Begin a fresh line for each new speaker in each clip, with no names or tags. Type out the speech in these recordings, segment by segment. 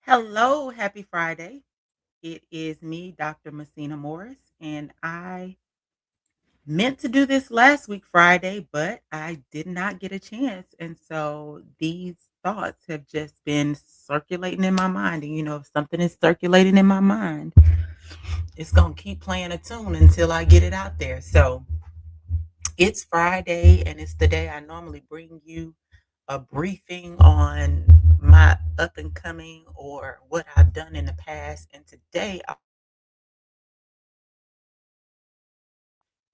Hello, happy Friday. It is me, Dr. Messina Morris, and I meant to do this last week, Friday, but I did not get a chance. And so these thoughts have just been circulating in my mind. And if something is circulating in my mind, it's going to keep playing a tune until I get it out there. So it's Friday, and it's the day I normally bring you a briefing on my up and coming or what I've done in the past. And today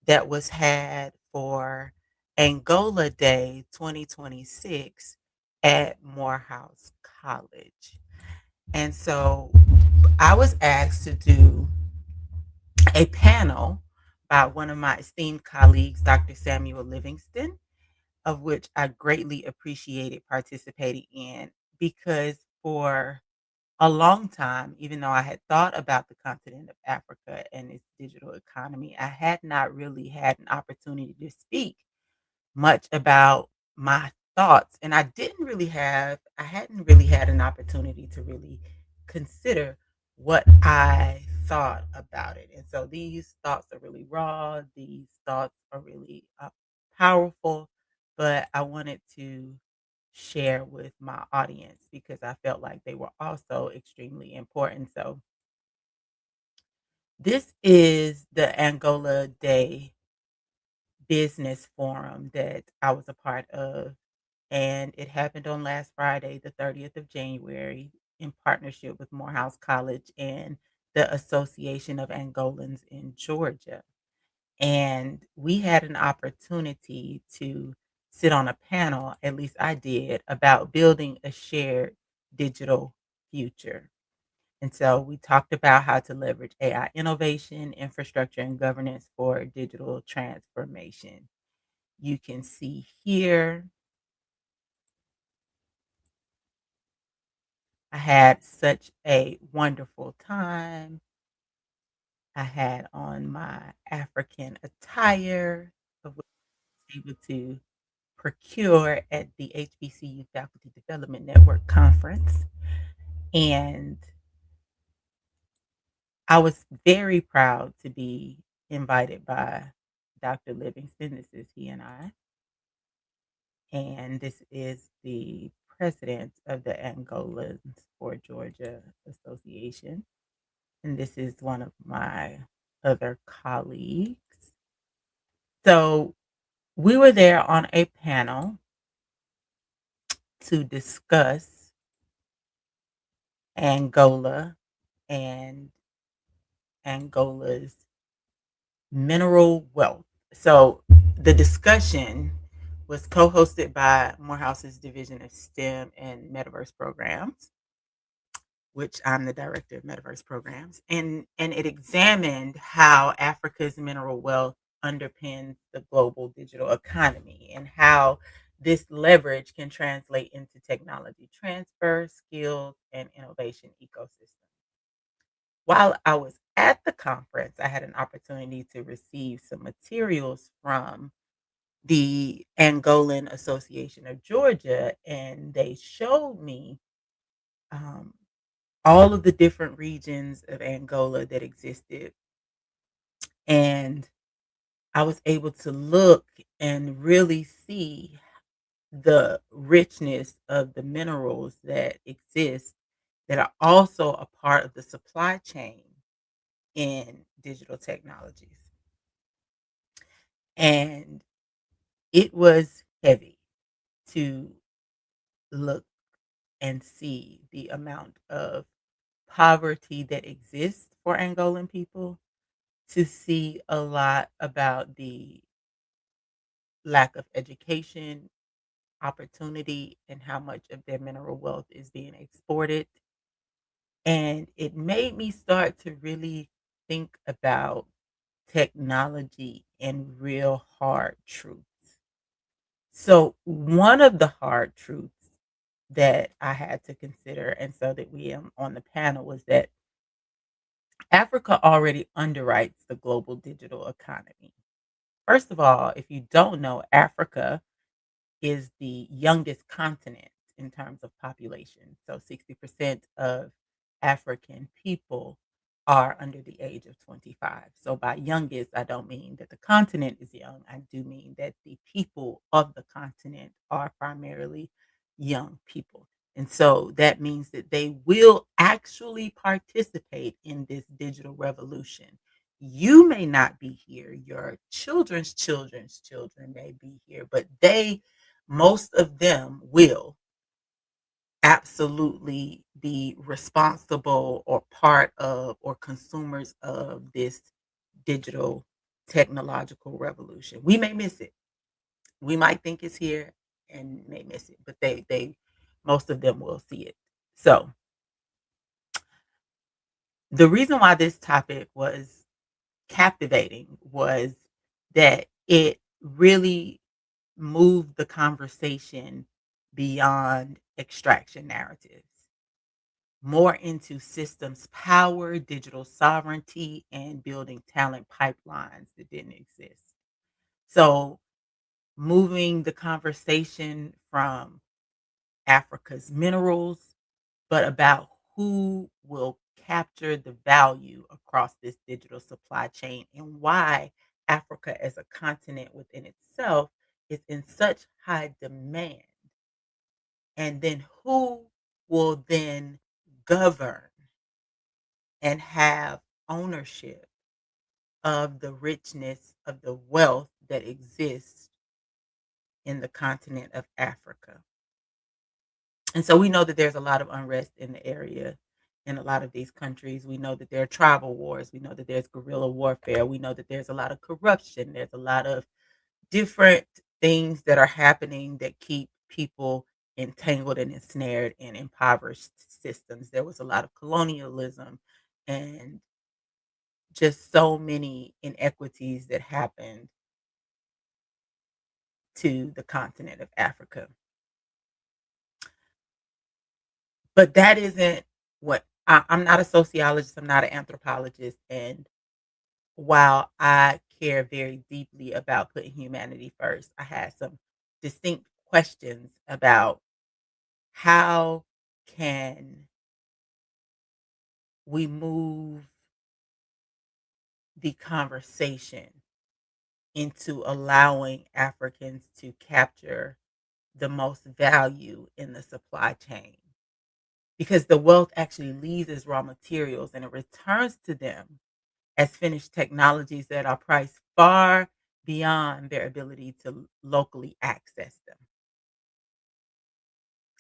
that was had for Angola Day 2026 at Morehouse College. And so I was asked to do a panel by one of my esteemed colleagues, Dr. Samuel Livingston, of which I greatly appreciated participating in because for a long time, even though I had thought about the continent of Africa and its digital economy, I had not really had an opportunity to speak much about my thoughts. And I hadn't really had an opportunity to really consider what I thought about it. And so these thoughts are really raw, these thoughts are really powerful, but I wanted to share with my audience because I felt like they were also extremely important. So, this is the Angola Day business forum that I was a part of, and it happened on last Friday, the 30th of January, in partnership with Morehouse College and the Association of Angolans in Georgia. And we had an opportunity to sit on a panel, at least I did, about building a shared digital future. And so we talked about how to leverage AI innovation, infrastructure, and governance for digital transformation. You can see here, I had such a wonderful time. I had on my African attire, of which I was able to procure at the HBCU Faculty Development Network Conference. And I was very proud to be invited by Dr. Livingston. This is he and I. And this is the president of the Angolans for Georgia Association. And this is one of my other colleagues. So we were there on a panel to discuss Angola and Angola's mineral wealth. So the discussion was co-hosted by Morehouse's Division of STEM and Metaverse Programs, which I'm the director of Metaverse Programs, and it examined how Africa's mineral wealth underpins the global digital economy and how this leverage can translate into technology transfer, skills, and innovation ecosystem. While I was at the conference, I had an opportunity to receive some materials from the Angolan Association of Georgia, and they showed me um, all of the different regions of Angola that existed. And I was able to look and really see the richness of the minerals that exist that are also a part of the supply chain in digital technologies. And it was heavy to look and see the amount of poverty that exists for Angolan people, to see a lot about the lack of education, opportunity, and how much of their mineral wealth is being exported. And it made me start to really think about technology and real hard truths. So, one of the hard truths that I had to consider, and so that we am on the panel, was that Africa already underwrites the global digital economy. First of all, if you don't know, Africa is the youngest continent in terms of population. So 60% of African people are under the age of 25. So by youngest, I don't mean that the continent is young. I do mean that the people of the continent are primarily young people. And so that means that they will actually participate in this digital revolution. You may not be here, your children's children may be here, but most of them will absolutely be responsible or part of or consumers of this digital technological revolution. We may miss it. We might think it's here and may miss it, but they most of them will see it. So, the reason why this topic was captivating was that it really moved the conversation beyond extraction narratives, more into systems power, digital sovereignty, and building talent pipelines that didn't exist. So, moving the conversation from Africa's minerals, but about who will capture the value across this digital supply chain and why Africa as a continent within itself is in such high demand. And then who will then govern and have ownership of the richness of the wealth that exists in the continent of Africa. And so we know that there's a lot of unrest in the area in a lot of these countries. We know that there are tribal wars. We know that there's guerrilla warfare. We know that there's a lot of corruption. There's a lot of different things that are happening that keep people entangled and ensnared in impoverished systems. There was a lot of colonialism and just so many inequities that happened to the continent of Africa. But that isn't I'm not a sociologist, I'm not an anthropologist. And while I care very deeply about putting humanity first, I had some distinct questions about how can we move the conversation into allowing Africans to capture the most value in the supply chain, because the wealth actually leaves as raw materials and it returns to them as finished technologies that are priced far beyond their ability to locally access them.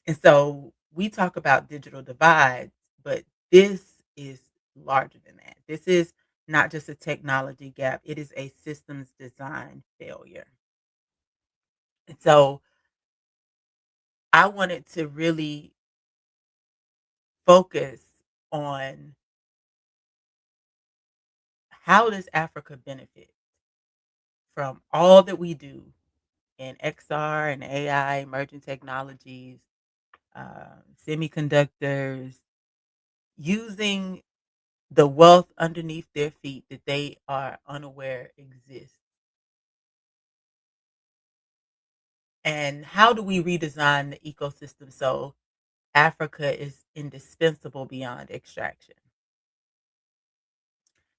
And so we talk about digital divides, but this is larger than that. This is not just a technology gap, it is a systems design failure. And so I wanted to really focus on how does Africa benefit from all that we do in XR and AI, emerging technologies, semiconductors, using the wealth underneath their feet that they are unaware exists. And how do we redesign the ecosystem so Africa is indispensable beyond extraction?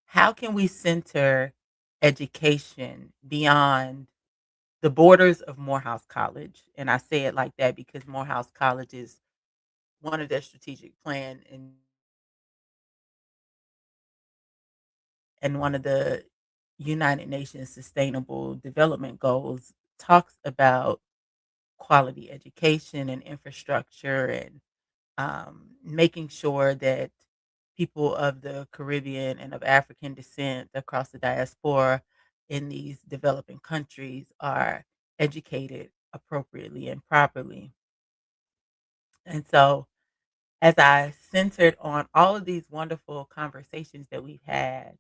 How can we center education beyond the borders of Morehouse College? And I say it like that because Morehouse College is one of their strategic plan and one of the United Nations Sustainable Development Goals talks about quality education and infrastructure and making sure that people of the Caribbean and of African descent across the diaspora in these developing countries are educated appropriately and properly. And so, as I centered on all of these wonderful conversations that we've had,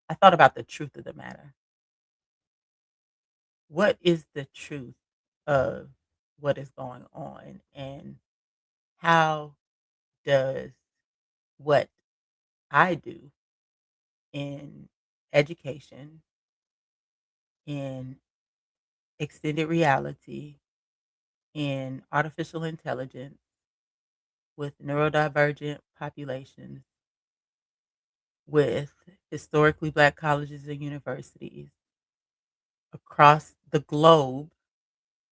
I thought about the truth of the matter. What is the truth of what is going on? And how does what I do in education, in extended reality, in artificial intelligence, with neurodivergent populations, with historically black colleges and universities across the globe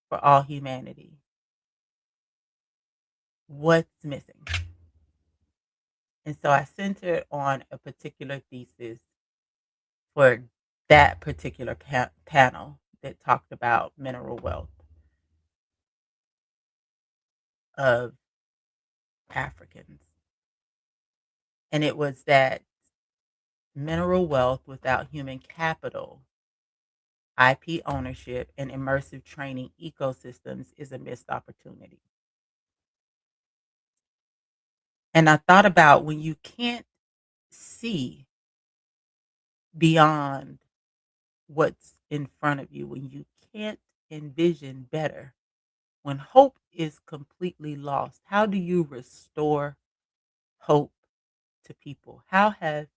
for all humanity. What's missing? And so I centered on a particular thesis for that particular panel that talked about mineral wealth of Africans. And it was that mineral wealth without human capital, IP ownership, and immersive training ecosystems is a missed opportunity. And I thought about when you can't see beyond what's in front of you, when you can't envision better, when hope is completely lost, how do you restore hope to people? How have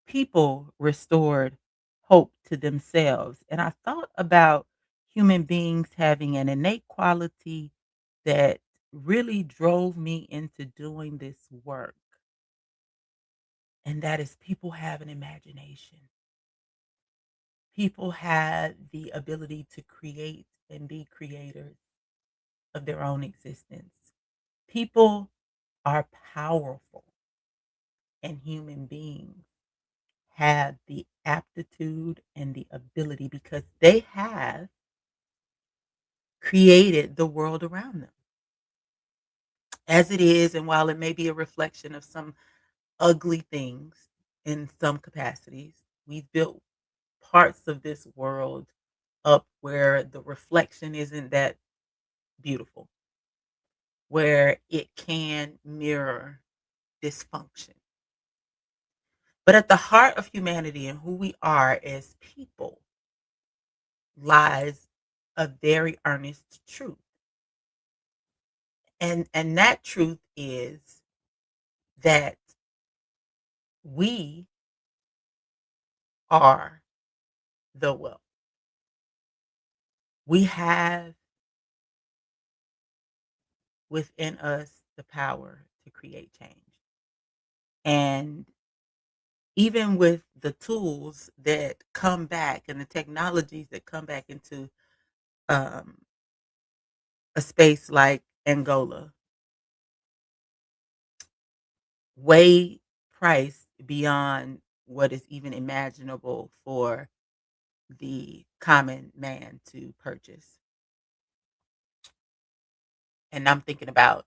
people restored hope to themselves? And I thought about human beings having an innate quality that really drove me into doing this work. And that is people have an imagination. People have the ability to create and be creators of their own existence. People are powerful, and human beings have the aptitude and the ability because they have created the world around them as it is. And while it may be a reflection of some ugly things in some capacities, we've built parts of this world up where the reflection isn't that beautiful, where it can mirror dysfunction. But at the heart of humanity and who we are as people lies a very earnest truth. And that truth is that we are the wealth. We have within us the power to create change. And even with the tools that come back and the technologies that come back into um, a space like Angola, way priced beyond what is even imaginable for the common man to purchase. And I'm thinking about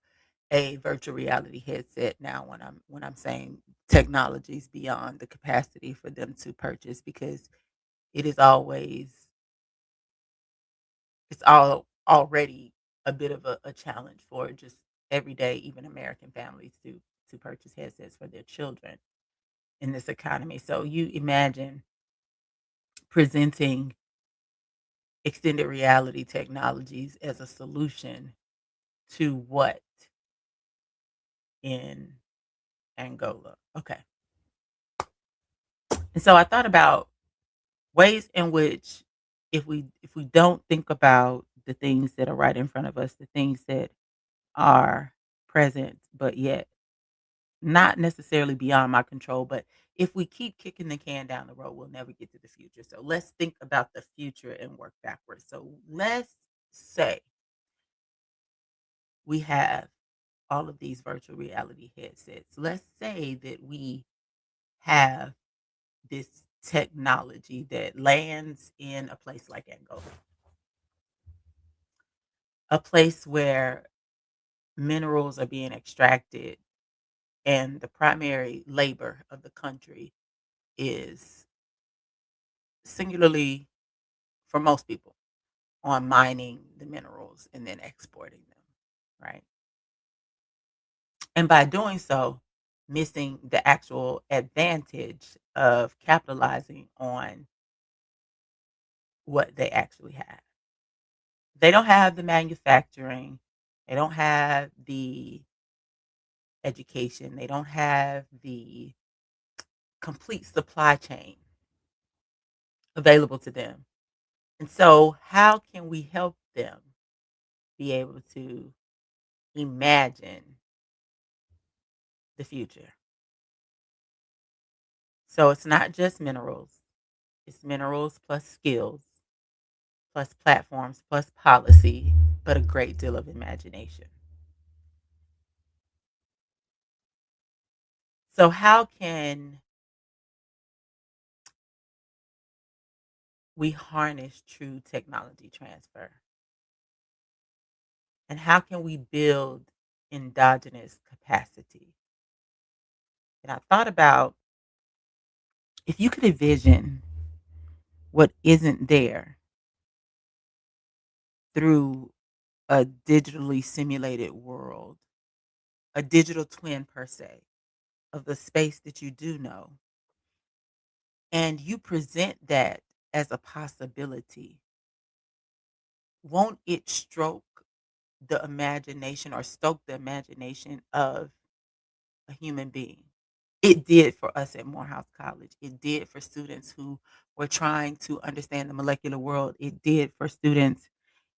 a virtual reality headset now when I'm saying technologies beyond the capacity for them to purchase, because it is always it's all already a bit of a challenge for just everyday, even American families to purchase headsets for their children in this economy. So you imagine presenting extended reality technologies as a solution to what in Angola. Okay. And so I thought about ways in which if we don't think about the things that are right in front of us, the things that are present but yet not necessarily beyond my control, but if we keep kicking the can down the road, we'll never get to the future. So let's think about the future and work backwards. So let's say we have all of these virtual reality headsets. Let's say that we have this technology that lands in a place like Angola, a place where minerals are being extracted and the primary labor of the country is singularly, for most people, on mining the minerals and then exporting them, right? And by doing so, missing the actual advantage of capitalizing on what they actually have. They don't have the manufacturing, they don't have the education, they don't have the complete supply chain available to them. And so, how can we help them be able to imagine the future. So it's not just minerals, it's minerals plus skills, plus platforms, plus policy, but a great deal of imagination. So, how can we harness true technology transfer? And how can we build endogenous capacity? And I thought about if you could envision what isn't there through a digitally simulated world, a digital twin per se, of the space that you do know, and you present that as a possibility, won't it stroke the imagination or stoke the imagination of a human being? It did for us at Morehouse College. It did for students who were trying to understand the molecular world. It did for students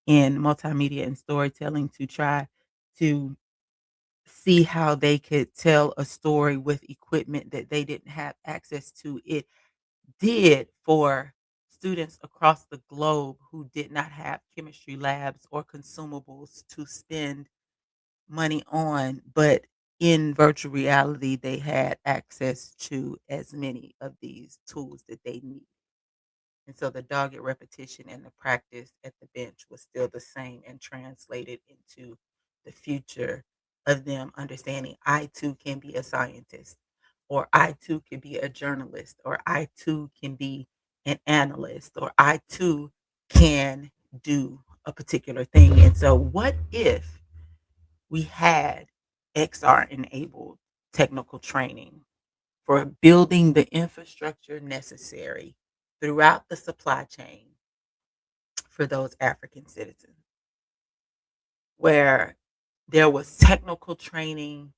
in multimedia and storytelling to try to see how they could tell a story with equipment that they didn't have access to. It did for students across the globe who did not have chemistry labs or consumables to spend money on, but in virtual reality, they had access to as many of these tools that they need. And so the dogged repetition and the practice at the bench was still the same and translated into the future of them understanding I too can be a scientist, or I too can be a journalist, or I too can be an analyst, or I too can do a particular thing. And so, what if we had XR enabled technical training for building the infrastructure necessary throughout the supply chain for those African citizens, where there was technical training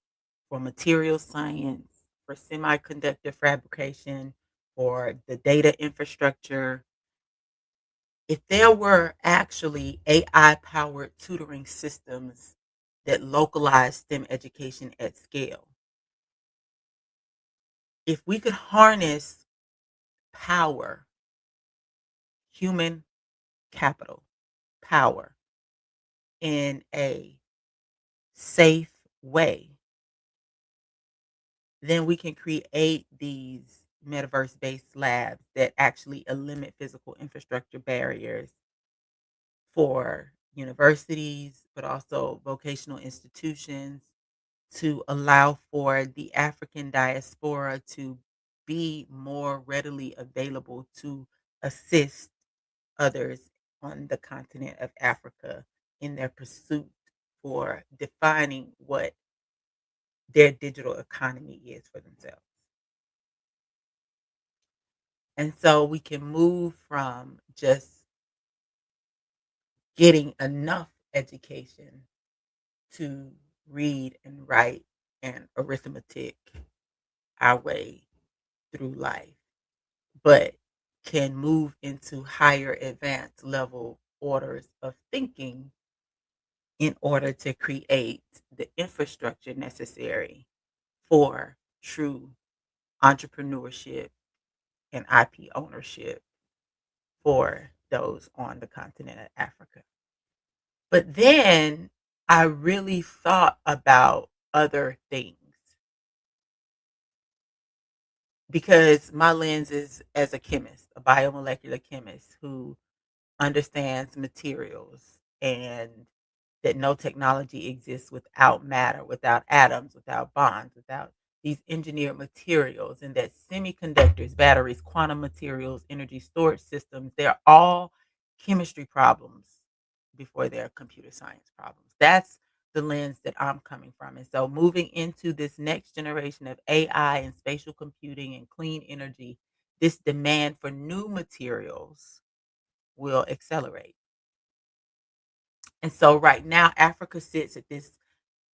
for material science, for semiconductor fabrication, for the data infrastructure. If there were actually AI powered tutoring systems that localized STEM education at scale, if we could harness power, human capital, power in a safe way, then we can create these metaverse based labs that actually eliminate physical infrastructure barriers for universities, but also vocational institutions to allow for the African diaspora to be more readily available to assist others on the continent of Africa in their pursuit for defining what their digital economy is for themselves. And so we can move from just getting enough education to read and write and arithmetic our way through life, but can move into higher advanced level orders of thinking in order to create the infrastructure necessary for true entrepreneurship and IP ownership for those on the continent of Africa. But then I really thought about other things because my lens is as a chemist, a biomolecular chemist who understands materials and that no technology exists without matter, without atoms, without bonds, without these engineered materials, and that semiconductors, batteries, quantum materials, energy storage systems, they're all chemistry problems before they're computer science problems. That's the lens that I'm coming from. And so moving into this next generation of AI and spatial computing and clean energy, this demand for new materials will accelerate. And so right now, Africa sits at this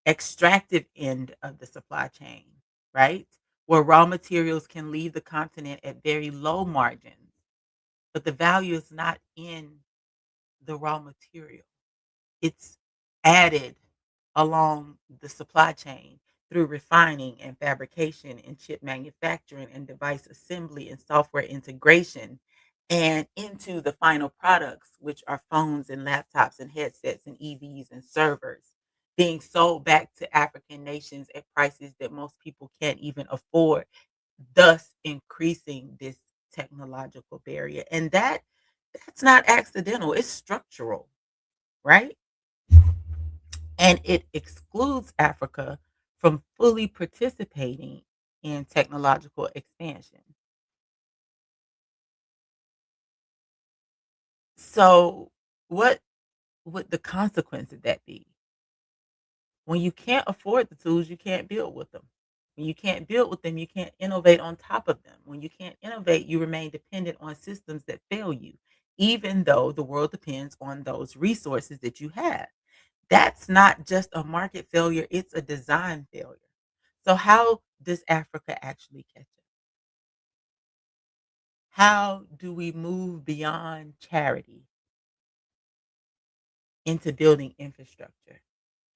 extractive end of the supply chain, right? Where raw materials can leave the continent at very low margins, but the value is not in the raw material. It's added along the supply chain through refining and fabrication and chip manufacturing and device assembly and software integration and into the final products, which are phones and laptops and headsets and EVs and servers being sold back to African nations at prices that most people can't even afford, thus increasing this technological barrier. And that's not accidental, it's structural, right? And it excludes Africa from fully participating in technological expansion. So, what would the consequence of that be? When you can't afford the tools, you can't build with them. When you can't build with them, you can't innovate on top of them. When you can't innovate, you remain dependent on systems that fail you, even though the world depends on those resources that you have. That's not just a market failure, it's a design failure. So, how does Africa actually catch up? How do we move beyond charity into building infrastructure?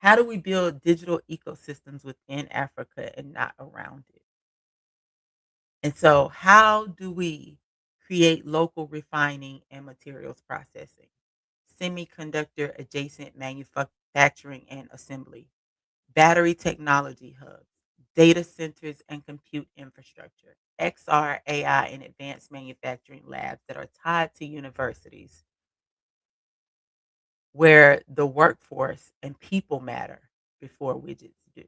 How do we build digital ecosystems within Africa and not around it? And so, how do we create local refining and materials processing, semiconductor adjacent manufacturing and assembly, battery technology hubs, data centers and compute infrastructure, XR, AI, and advanced manufacturing labs that are tied to universities where the workforce and people matter before widgets do?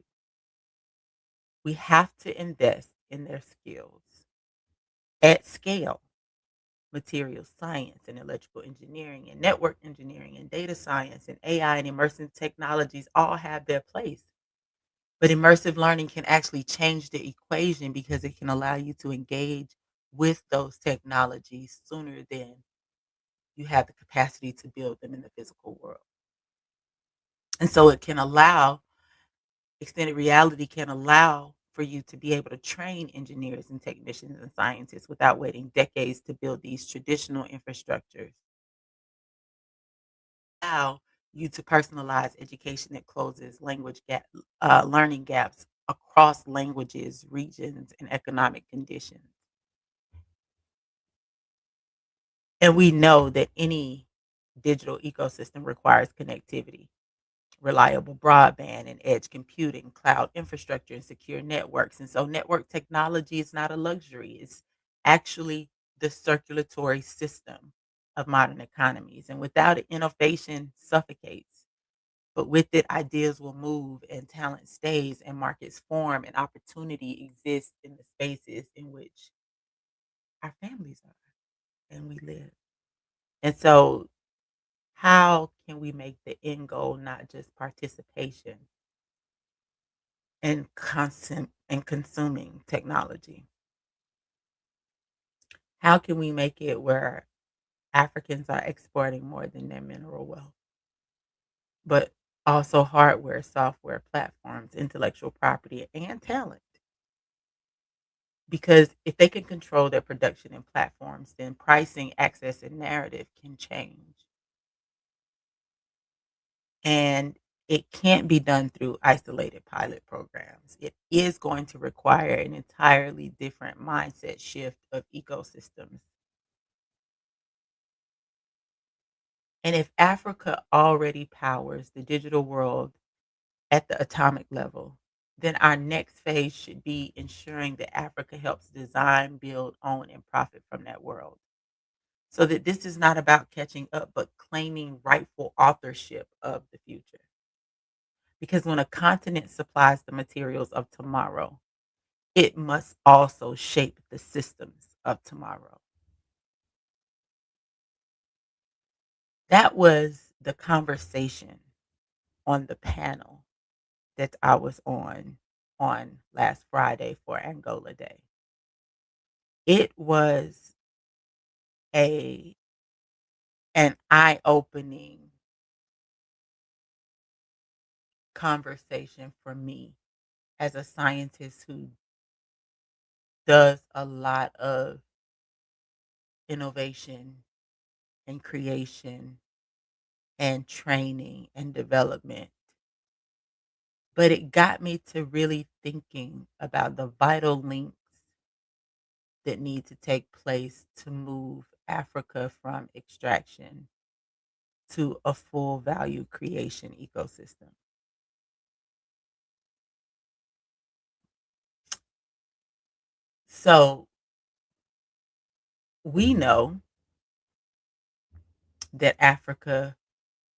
We have to invest in their skills at scale. Materials science and electrical engineering and network engineering and data science and AI and immersive technologies all have their place. But immersive learning can actually change the equation because it can allow you to engage with those technologies sooner than you have the capacity to build them in the physical world. And so it can allow, extended reality can allow for you to be able to train engineers and technicians and scientists without waiting decades to build these traditional infrastructures. Allow you to personalize education that closes learning gaps across languages, regions, and economic conditions. And we know that any digital ecosystem requires connectivity, reliable broadband and edge computing, cloud infrastructure, and secure networks. And so, network technology is not a luxury, it's actually the circulatory system of modern economies. And without it, innovation suffocates. But with it, ideas will move and talent stays and markets form and opportunity exists in the spaces in which our families are and we live. And so, how can we make the end goal not just participation and constant and consuming technology? How can we make it where Africans are exporting more than their mineral wealth, but also hardware, software, platforms, intellectual property, and talent? Because if they can control their production and platforms, then pricing, access, and narrative can change. And it can't be done through isolated pilot programs. It is going to require an entirely different mindset shift of ecosystems. And if Africa already powers the digital world at the atomic level, then our next phase should be ensuring that Africa helps design, build, own, and profit from that world. So that this is not about catching up, but claiming rightful authorship of the future. Because when a continent supplies the materials of tomorrow, it must also shape the systems of tomorrow. That was the conversation on the panel that I was on last Friday for Angola Day. It was a an eye-opening conversation for me as a scientist who does a lot of innovation and creation and training and development but it got me to really thinking about the vital links that need to take place to move Africa from extraction to a full value creation ecosystem. So we know that Africa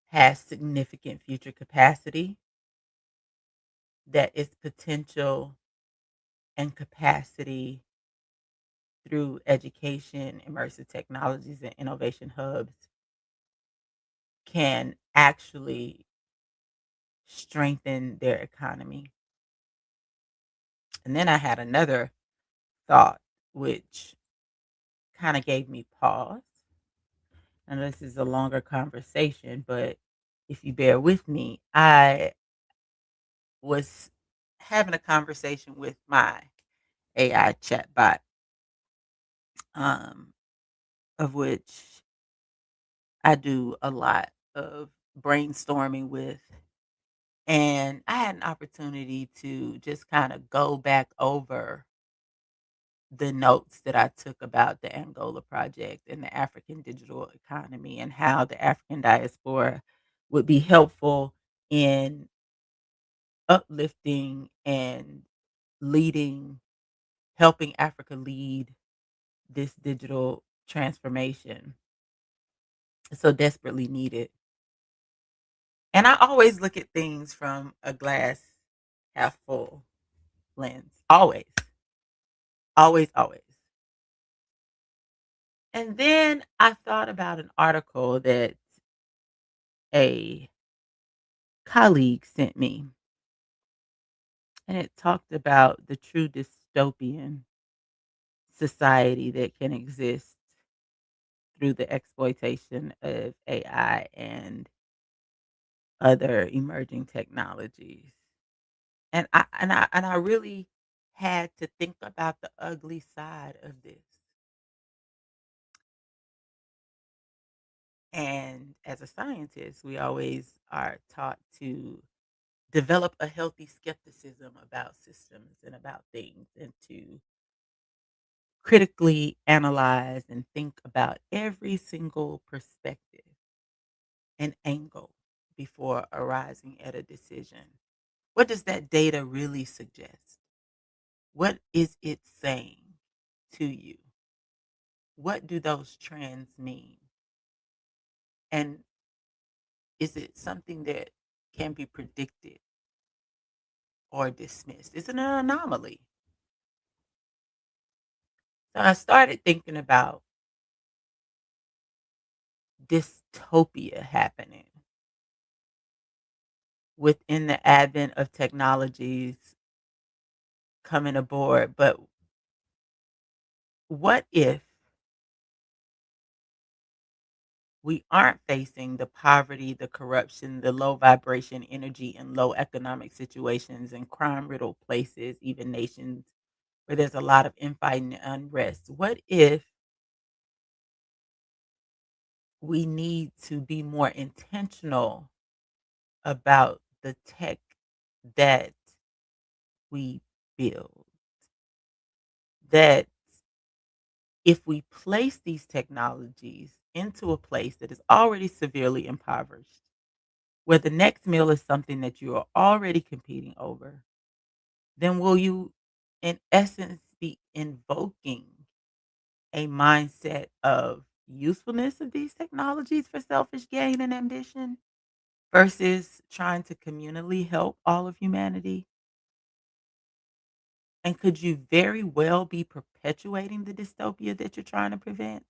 has significant future capacity, that its potential and capacity through education, immersive technologies, and innovation hubs can actually strengthen their economy. And then I had another thought, which kind of gave me pause. And this is a longer conversation, but if you bear with me, I was having a conversation with my AI chatbot, um, of which I do a lot of brainstorming with. And I had an opportunity to just kind of go back over the notes that I took about the Angola project and the African digital economy and how the African diaspora would be helpful in uplifting and leading, helping Africa lead this digital transformation so desperately needed. And I always look at things from a glass half full lens. Always, always, always. And then I thought about an article that a colleague sent me, and it talked about the true dystopian society that can exist through the exploitation of AI and other emerging technologies. And I really had to think about the ugly side of this. And as a scientist, we always are taught to develop a healthy skepticism about systems and about things and to critically analyze and think about every single perspective and angle before arriving at a decision. What does that data really suggest? What is it saying to you? What do those trends mean? And is it something that can be predicted or dismissed? Is it an anomaly? So I started thinking about dystopia happening within the advent of technologies coming aboard. But what if we aren't facing the poverty, the corruption, the low vibration energy, and low economic situations and crime riddled places, even nations where there's a lot of infighting and unrest? What if we need to be more intentional about the tech that we build? That if we place these technologies into a place that is already severely impoverished, where the next meal is something that you are already competing over, then will you, in essence, be invoking a mindset of usefulness of these technologies for selfish gain and ambition versus trying to communally help all of humanity? And could you very well be perpetuating the dystopia that you're trying to prevent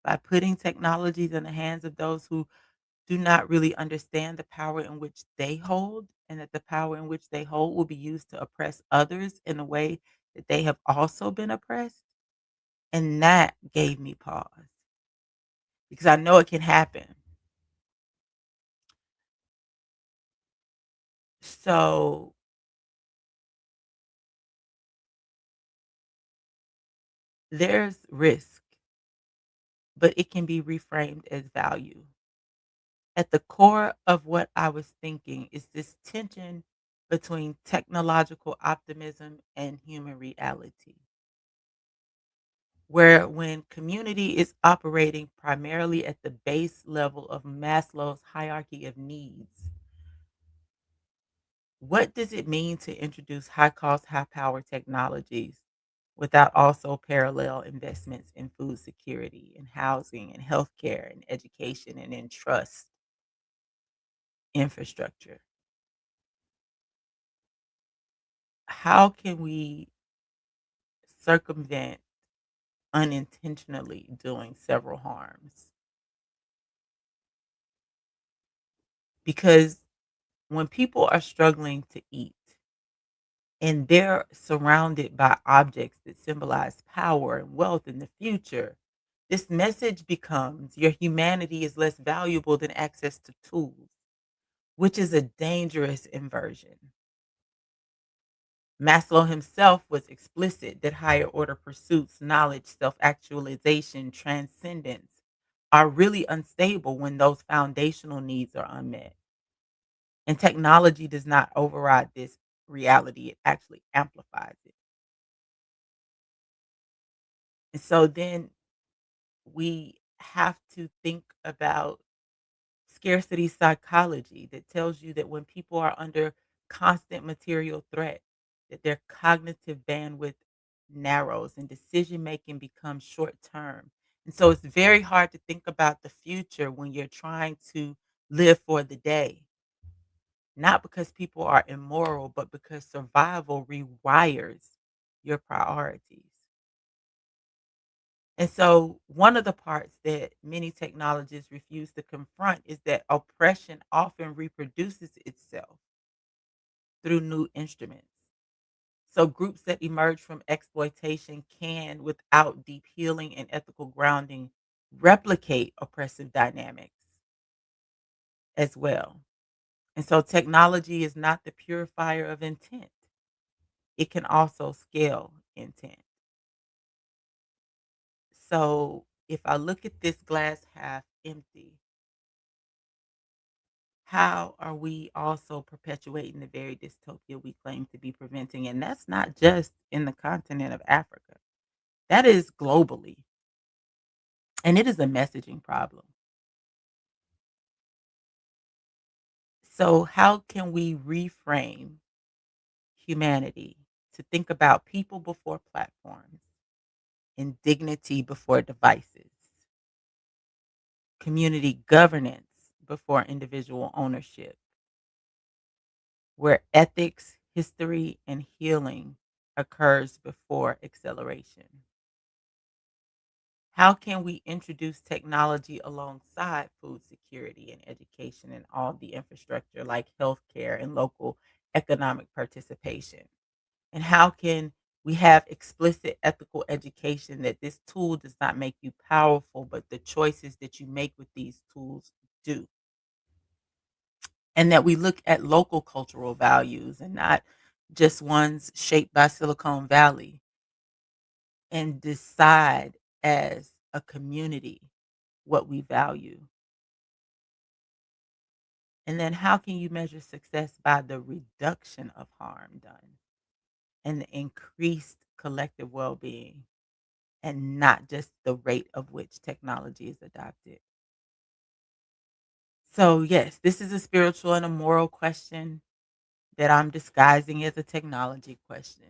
by putting technologies in the hands of those who do not really understand the power in which they hold, and that the power in which they hold will be used to oppress others in a way that they have also been oppressed? And that gave me pause because I know it can happen. So there's risk, but it can be reframed as value. At the core of what I was thinking is this tension between technological optimism and human reality, where when community is operating primarily at the base level of Maslow's hierarchy of needs, what does it mean to introduce high cost, high power technologies without also parallel investments in food security and housing and healthcare and education and in trust infrastructure? How can we circumvent unintentionally doing several harms? Because when people are struggling to eat and they're surrounded by objects that symbolize power and wealth in the future, this message becomes your humanity is less valuable than access to tools, which is a dangerous inversion. Maslow himself was explicit that higher order pursuits, knowledge, self actualization, transcendence, are really unstable when those foundational needs are unmet. And technology does not override this reality, it actually amplifies it. And so then we have to think about scarcity psychology that tells you that when people are under constant material threat, that their cognitive bandwidth narrows and decision making becomes short term. And so it's very hard to think about the future when you're trying to live for the day, not because people are immoral, but because survival rewires your priorities. And so, one of the parts that many technologists refuse to confront is that oppression often reproduces itself through new instruments. So, groups that emerge from exploitation can, without deep healing and ethical grounding, replicate oppressive dynamics as well. And so, technology is not the purifier of intent, it can also scale intent. So, if I look at this glass half empty, how are we also perpetuating the very dystopia we claim to be preventing? And that's not just in the continent of Africa, that is globally. And it is a messaging problem. So, how can we reframe humanity to think about people before platforms and dignity before devices, community governance before individual ownership, where ethics, history, and healing occurs before acceleration? How can we introduce technology alongside food security and education and all the infrastructure like healthcare and local economic participation? And how can we have explicit ethical education that this tool does not make you powerful, but the choices that you make with these tools do? And that we look at local cultural values and not just ones shaped by Silicon Valley, and decide as a community what we value. And then how can you measure success by the reduction of harm done and the increased collective well being and not just the rate of which technology is adopted? So, yes, this is a spiritual and a moral question that I'm disguising as a technology question.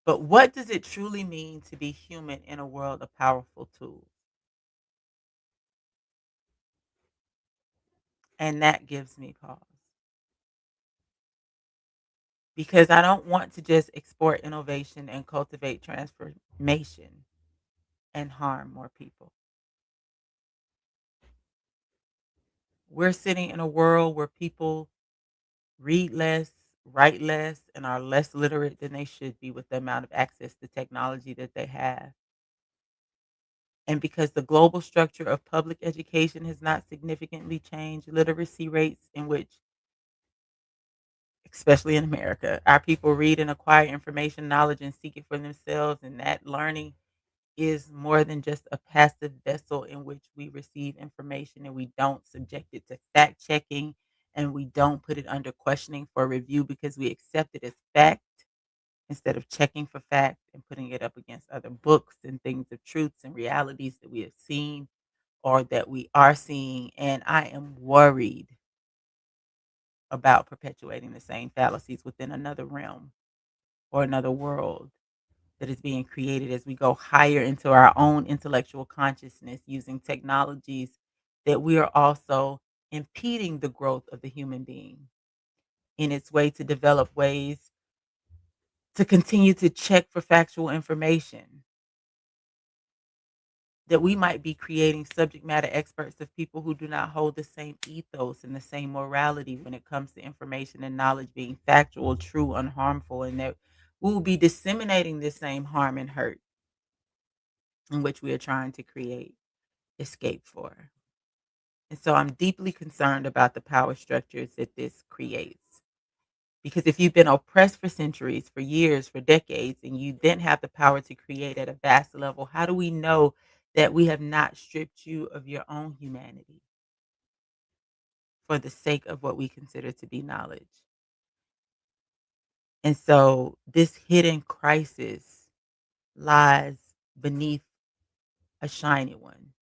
But what does it truly mean to be human in a world of powerful tools? And that gives me pause because I don't want to just export innovation and cultivate transformation and harm more people. We're sitting in a world where people read less, write less, and are less literate than they should be with the amount of access to technology that they have. And because the global structure of public education has not significantly changed, literacy rates in which, especially in America, our people read and acquire information, knowledge, and seek it for themselves, and that learning is more than just a passive vessel in which we receive information and we don't subject it to fact checking and we don't put it under questioning for review because we accept it as fact instead of checking for fact and putting it up against other books and things of truths and realities that we have seen or that we are seeing. And I am worried about perpetuating the same fallacies within another realm or another world that is being created as we go higher into our own intellectual consciousness using technologies that we are also impeding the growth of the human being in its way to develop ways to continue to check for factual information, that we might be creating subject matter experts of people who do not hold the same ethos and the same morality when it comes to information and knowledge being factual, true, unharmful, and that we will be disseminating the same harm and hurt in which we are trying to create escape for. And so I'm deeply concerned about the power structures that this creates. Because if you've been oppressed for centuries, for years, for decades, and you then have the power to create at a vast level, how do we know that we have not stripped you of your own humanity for the sake of what we consider to be knowledge? And so this hidden crisis lies beneath a shiny one.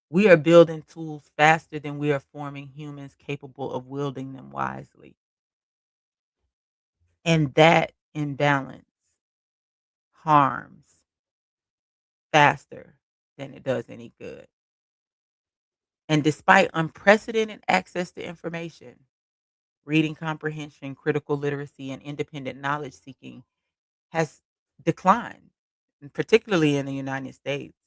We are building tools faster than we are forming humans capable of wielding them wisely. And that imbalance harms faster than it does any good. And despite unprecedented access to information, reading comprehension, critical literacy, and independent knowledge seeking has declined, and particularly in the United States.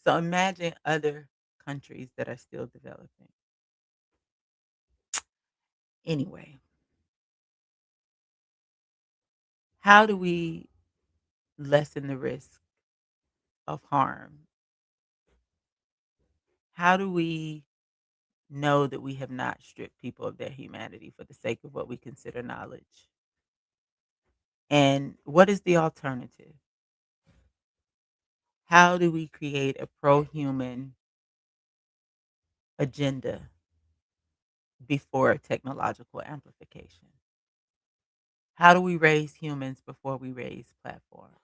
So imagine other countries that are still developing. Anyway, how do we lessen the risk of harm? How do we know that we have not stripped people of their humanity for the sake of what we consider knowledge? And what is the alternative? How do we create a pro human agenda before technological amplification? How do we raise humans before we raise platforms?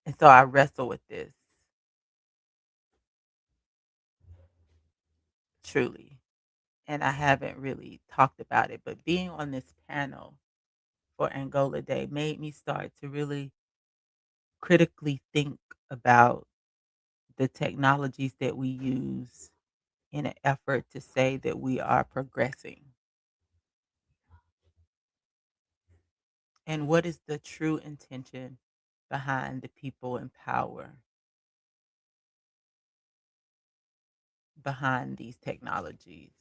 And so I wrestle with this truly. And I haven't really talked about it, but being on this panel for Angola Day made me start to really critically think about the technologies that we use in an effort to say that we are progressing. And what is the true intention behind the people in power behind these technologies?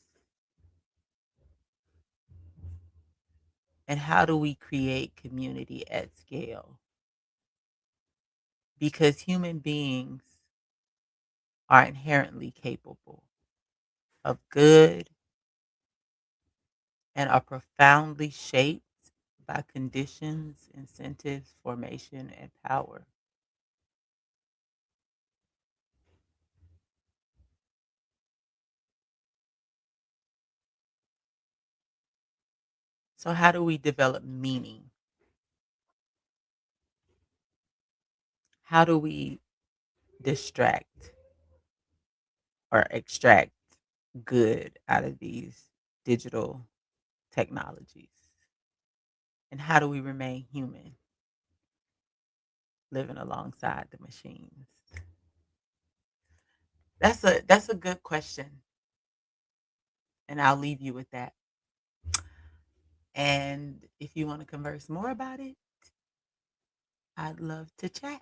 And how do we create community at scale? Because human beings are inherently capable of good and are profoundly shaped by conditions, incentives, formation, and power. So, how do we develop meaning? How do we distract or extract good out of these digital technologies? And how do we remain human, living alongside the machines? That's a good question, and I'll leave you with that. And if you want to converse more about it, I'd love to chat.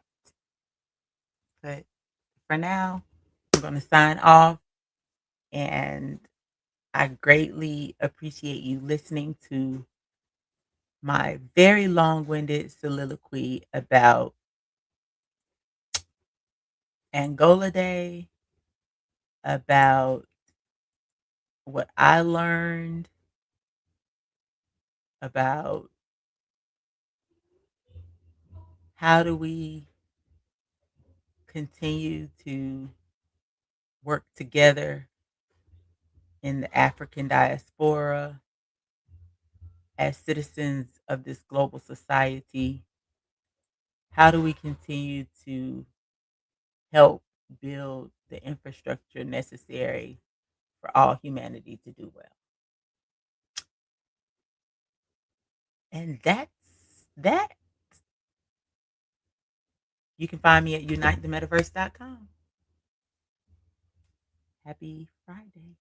But for now, I'm going to sign off, and I greatly appreciate you listening to my very long-winded soliloquy about Angola Day, about what I learned, about how do we continue to work together in the African diaspora, as citizens of this global society, how do we continue to help build the infrastructure necessary for all humanity to do well? And that's that. You can find me at unitethemetaverse.com. Happy Friday.